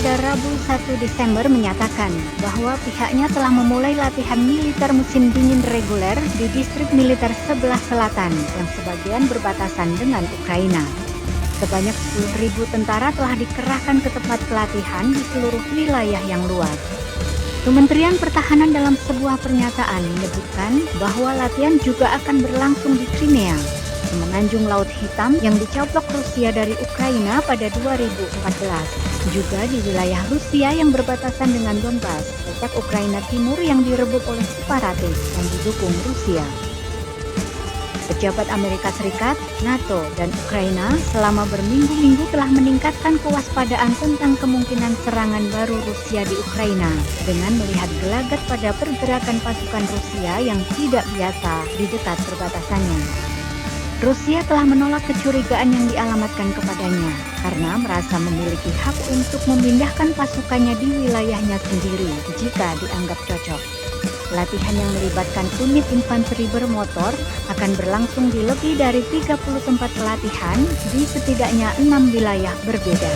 pada Rabu 1 Desember menyatakan bahwa pihaknya telah memulai latihan militer musim dingin reguler di distrik militer sebelah selatan yang sebagian berbatasan dengan Ukraina. Sebanyak 10.000 tentara telah dikerahkan ke tempat pelatihan di seluruh wilayah yang luas. Kementerian Pertahanan dalam sebuah pernyataan menyebutkan bahwa latihan juga akan berlangsung di Crimea, semenanjung Laut Hitam yang dicaplok Rusia dari Ukraina pada 2014. Juga di wilayah Rusia yang berbatasan dengan Donbas, letak Ukraina Timur yang direbut oleh separatis yang didukung Rusia. Pejabat Amerika Serikat, NATO, dan Ukraina selama berminggu-minggu telah meningkatkan kewaspadaan tentang kemungkinan serangan baru Rusia di Ukraina dengan melihat gelagat pada pergerakan pasukan Rusia yang tidak biasa di dekat perbatasannya. Rusia telah menolak kecurigaan yang dialamatkan kepadanya karena merasa memiliki hak untuk memindahkan pasukannya di wilayahnya sendiri jika dianggap cocok. Latihan yang melibatkan unit infanteri bermotor akan berlangsung di lebih dari 30 tempat pelatihan di setidaknya 6 wilayah berbeda.